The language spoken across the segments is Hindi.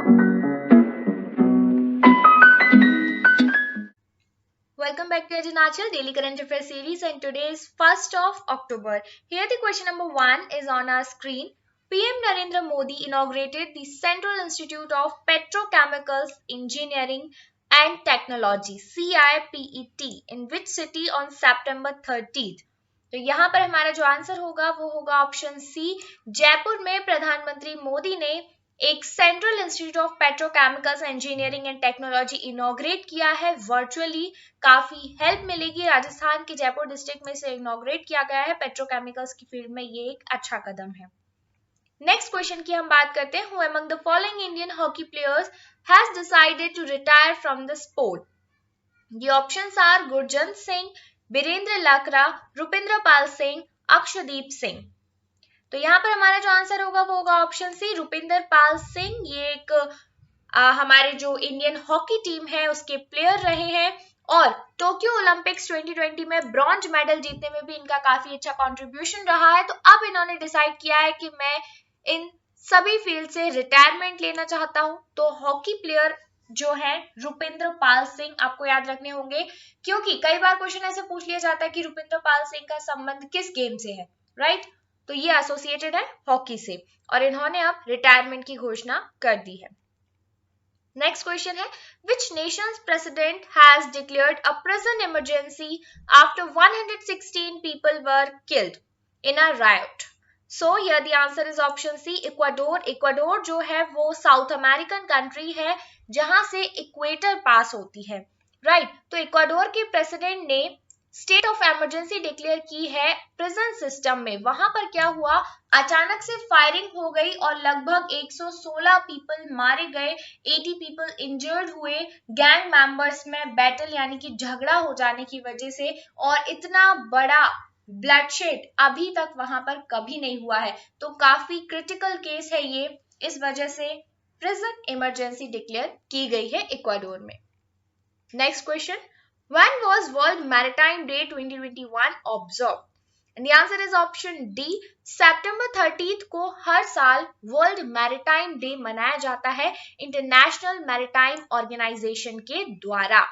Welcome back to Arunachal Daily Current Affairs series, and today is 1st of October. Here the question number 1 is on our screen. PM Narendra Modi inaugurated the Central Institute of Petrochemicals Engineering and Technology CIPET in which city on September 30th? तो यहाँ पर हमारा जो आंसर होगा वो होगा ऑप्शन सी, जयपुर में प्रधानमंत्री मोदी ने एक central institute of petrochemicals engineering and technology inaugurate किया है वर्चुअली। काफी हेल्प मिलेगी, राजस्थान के जयपुर डिस्ट्रिक्ट में से इनॉग्रेट किया गया है पेट्रोकेमिकल्स की फील्ड में, ये एक अच्छा कदम है। नेक्स्ट क्वेश्चन की हम बात करते हैं, who among the following Indian hockey players has decided to retire from the sport? ये ऑप्शंस आर गुरजंत सिंह, बीरेंद्र लाकरा, रुपिंदर पाल सिंह, अक्षदीप सिंह। तो यहाँ पर हमारा जो आंसर होगा वो होगा ऑप्शन सी, रुपिंदर पाल सिंह। ये एक हमारे जो इंडियन हॉकी टीम है उसके प्लेयर रहे हैं और टोक्यो ओलंपिक्स 2020 में ब्रॉन्ज मेडल जीतने में भी इनका काफी अच्छा कंट्रीब्यूशन रहा है। तो अब इन्होंने डिसाइड किया है कि मैं इन सभी फील्ड से रिटायरमेंट लेना चाहता हूं। तो हॉकी प्लेयर जो है रुपिंदर पाल सिंह आपको याद रखने होंगे, क्योंकि कई बार क्वेश्चन ऐसे पूछ लिया जाता है कि रुपिंदर पाल सिंह का संबंध किस गेम से है, राइट? तो ये एसोसिएटेड है हॉकी से और इन्होंने अब रिटायरमेंट की घोषणा कर दी है। नेक्स्ट क्वेश्चन है, which nations president has declared a present emergency after 116 people were killed in a riot? So here the answer is option C, Ecuador. Ecuador जो है वो साउथ अमेरिकन कंट्री है जहां से इक्वेटर पास होती है, राइट? तो इक्वाडोर के प्रेसिडेंट ने स्टेट ऑफ इमरजेंसी डिक्लेयर की है प्रिजन सिस्टम में। वहां पर क्या हुआ, अचानक से फायरिंग हो गई और लगभग 116 पीपल मारे गए, 80 पीपल इंजर्ड हुए गैंग मेंबर्स में बैटल यानी कि झगड़ा हो जाने की वजह से, और इतना बड़ा ब्लडशेड अभी तक वहां पर कभी नहीं हुआ है। तो काफी क्रिटिकल केस है ये, इस वजह से प्रिजन इमरजेंसी डिक्लेयर की गई है इक्वाडोर में। Next question, when was World Maritime Day 2021 observed? And the answer is option D, September 30th को हर साल वर्ल्ड मैरिटाइम डे मनाया जाता है इंटरनेशनल मैरिटाइम ऑर्गेनाइजेशन के द्वारा।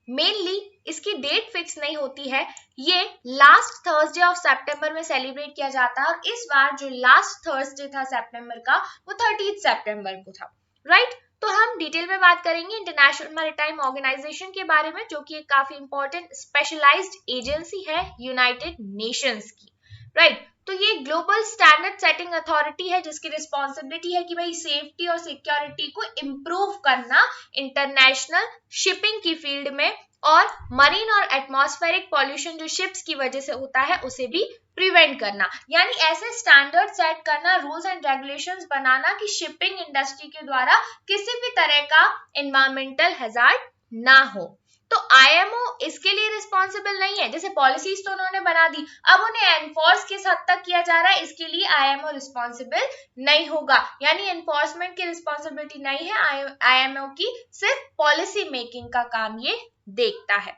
मेनली इसकी डेट फिक्स नहीं होती है, ये लास्ट थर्सडे ऑफ सितंबर में सेलिब्रेट किया जाता है और इस बार जो लास्ट थर्सडे था सितंबर का वो 30 सितंबर को था, राइट? तो हम डिटेल में बात करेंगे इंटरनेशनल मैरिटाइम ऑर्गेनाइजेशन के बारे में, जो कि एक काफी इंपॉर्टेंट स्पेशलाइज्ड एजेंसी है यूनाइटेड नेशंस की, राइट? तो ये ग्लोबल स्टैंडर्ड सेटिंग अथॉरिटी है जिसकी रिस्पॉन्सिबिलिटी है कि भाई सेफ्टी और सिक्योरिटी को इम्प्रूव करना इंटरनेशनल शिपिंग की फील्ड में, और मरीन और एटमॉस्फेरिक पॉल्यूशन जो शिप्स की वजह से होता है उसे भी प्रिवेंट करना, यानी ऐसे स्टैंडर्ड सेट करना, रूल्स एंड रेगुलेशंस बनाना कि शिपिंग इंडस्ट्री के द्वारा किसी भी तरह का एनवायरमेंटल हैजार्ड ना हो। तो आईएमओ इसके लिए रिस्पॉन्सिबल नहीं है, जैसे पॉलिसीज तो उन्होंने बना दी, अब उन्हें एनफोर्स किस हद तक किया जा रहा है इसके लिए आईएमओ रिस्पॉन्सिबल नहीं होगा, यानी एनफोर्समेंट की रिस्पॉन्सिबिलिटी नहीं है आईएमओ की, सिर्फ पॉलिसी मेकिंग का काम ये देखता है,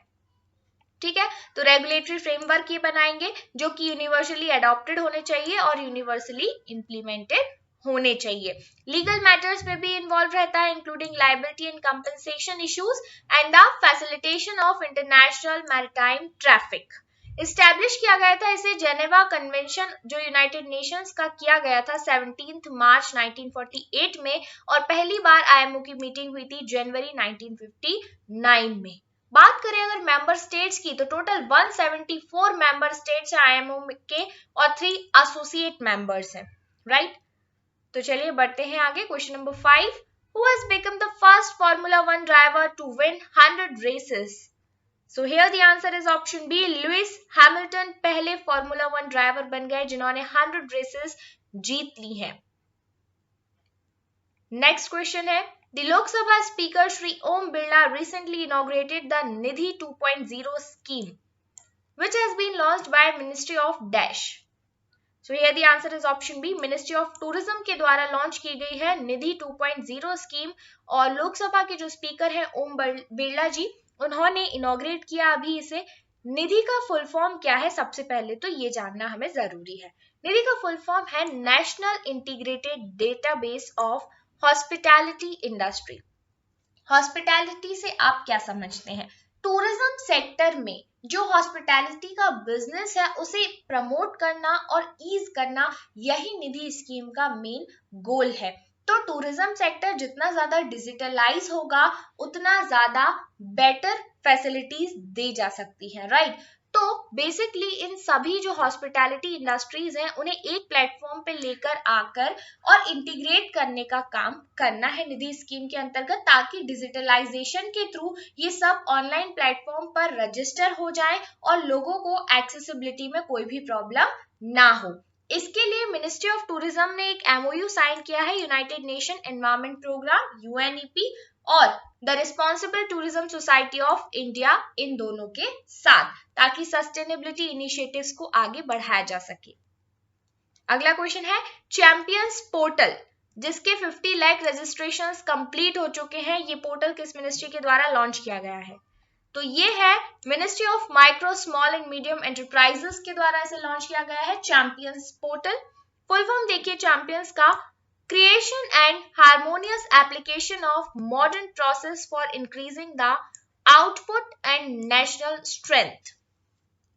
ठीक है? तो रेगुलेटरी फ्रेमवर्क ये बनाएंगे जो कि यूनिवर्सली अडॉप्टेड होने चाहिए और यूनिवर्सली इंप्लीमेंटेड होने चाहिए। लीगल मैटर्स में भी इन्वॉल्व रहता है, including liability and compensation issues and the facilitation of international maritime traffic. Establish किया गया था इसे जेनेवा कन्वेंशन जो यूनाइटेड नेशंस का किया गया था 17 मार्च 1948 में, और पहली बार आईएमओ की मीटिंग हुई थी जनवरी 1959 में। बात करें अगर मेंबर स्टेट्स की तो टोटल 174 मेंबर स्टेट्स हैं आईएमओ के और 3 एसोसिएट मेंबर्स हैं, राइट? तो चलिए बढ़ते हैं आगे। Question number 5, who has become the first formula 1 driver to win 100 races? So here the answer is option B, Lewis Hamilton पहले फार्मूला 1 ड्राइवर बन गए जिन्होंने 100 रेसेस जीत ली हैं। नेक्स्ट क्वेश्चन है, the Lok Sabha Speaker Shri Om Birla recently inaugurated the Nidhi 2.0 scheme, which has been launched by Ministry of Dash. So here the answer is option B, Ministry of Tourism के द्वारा लॉन्च की गई है निधि 2.0 स्कीम, और लोकसभा के जो स्पीकर हैं ओम बिरला जी उन्होंने इनॉग्रेट किया अभी इसे। निधि का फुल फॉर्म क्या है, सबसे पहले तो ये जानना हमें जरूरी है। निधि का फुल फॉर्म है national integrated database of hospitality industry. Hospitality से आप क्या समझते हैं? टूरिज्म सेक्टर में जो हॉस्पिटैलिटी का बिजनेस है उसे प्रमोट करना और ईज करना, यही निधि स्कीम का मेन गोल है। तो टूरिज्म सेक्टर जितना ज्यादा डिजिटलाइज होगा उतना ज्यादा बेटर फैसिलिटीज दी जा सकती है, राइट। तो बेसिकली इन सभी जो हॉस्पिटैलिटी इंडस्ट्रीज हैं उन्हें एक प्लेटफॉर्म पे लेकर आकर और इंटीग्रेट करने का काम करना है निधि स्कीम के अंतर्गत, ताकि डिजिटलाइजेशन के थ्रू ये सब ऑनलाइन प्लेटफॉर्म पर रजिस्टर हो जाए और लोगों को एक्सेसिबिलिटी में कोई भी प्रॉब्लम ना हो। इसके लिए मिनिस्ट्री ऑफ टूरिज्म ने एक एमओयू साइन किया है United Nation Environment programme UNEP और the responsible tourism society of India, इन दोनों के साथ, ताकि सस्टेनेबिलिटी इनिशिएटिव्स को आगे बढ़ाया जा सके। अगला क्वेश्चन है चैंपियंस पोर्टल, जिसके 50 लाख रजिस्ट्रेशंस कंप्लीट हो चुके हैं, ये पोर्टल किस मिनिस्ट्री के द्वारा लॉन्च किया गया है? तो ये है ministry of micro small and medium enterprises के द्वारा इसे लॉन्च किया गया है चैंपियंस पोर्टल। फुल फॉर्म देखिए चैंपियंस का, creation and harmonious application of modern process for increasing the output and national strength,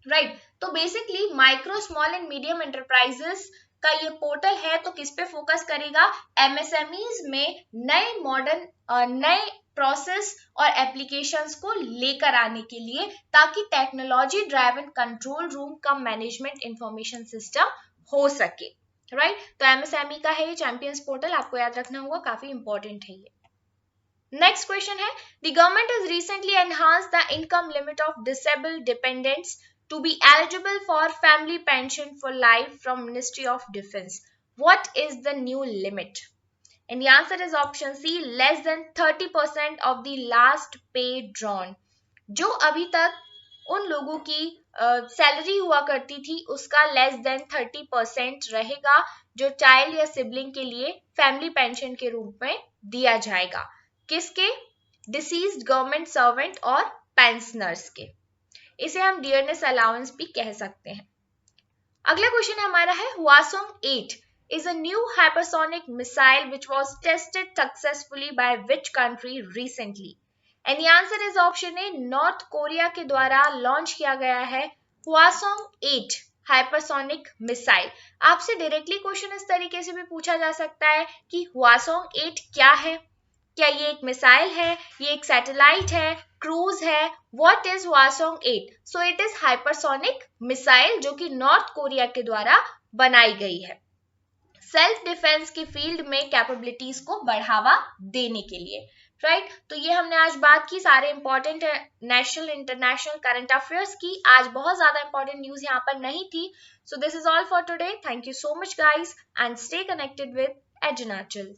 right। तो basically micro small and medium enterprises का ये पोर्टल है, तो किस पे फोकस करेगा? एमएसएमईज में नए मॉडर्न नए प्रोसेस और एप्लीकेशंस को लेकर आने के लिए, ताकि टेक्नोलॉजी ड्राइवन कंट्रोल रूम का मैनेजमेंट इंफॉर्मेशन सिस्टम हो सके, राइट। तो एमएसएमई का है ये चैंपियंस पोर्टल, आपको याद रखना होगा, काफी इंपॉर्टेंट है ये। नेक्स्ट क्वेश्चन है the government has recently enhanced the income limit of disabled dependents to be eligible for family pension for life from Ministry of Defense. What is the new limit? And the answer is option C, less than 30% of the last pay drawn. जो अभी तक उन लोगों की सैलरी हुआ करती थी उसका लेस देन 30% रहेगा, जो चाइल्ड या सिबलिंग के लिए फैमिली पेंशन के रूप में दिया जाएगा। किसके? डिसीज्ड गवर्नमेंट सर्वेंट और पेंशनर्स के। इसे हम डियरनेस अलाउंस भी कह सकते हैं। अगला क्वेश्चन हमारा है Hwasong 8 is a new hypersonic missile which was tested successfully by which country recently? And the answer is option A, north Korea के द्वारा लॉन्च किया गया है Hwasong 8 हाइपरसोनिक मिसाइल। आपसे डायरेक्टली क्वेश्चन इस तरीके से भी पूछा जा सकता है कि Hwasong 8 क्या है? क्या ये एक मिसाइल है, ये एक सैटेलाइट है, क्रूज है? What is Hwasong 8? So it is hypersonic missile जो कि नॉर्थ कोरिया के द्वारा बनाई गई है सेल्फ डिफेंस की फील्ड में कैपेबिलिटीज को बढ़ावा देने के लिए, राइट। तो ये हमने आज बात की सारे important national international current affairs की। आज बहुत ज्यादा इंपॉर्टेंट न्यूज यहाँ पर नहीं थी। So this is all for today. Thank you so much guys and stay connected with एजुनाचल।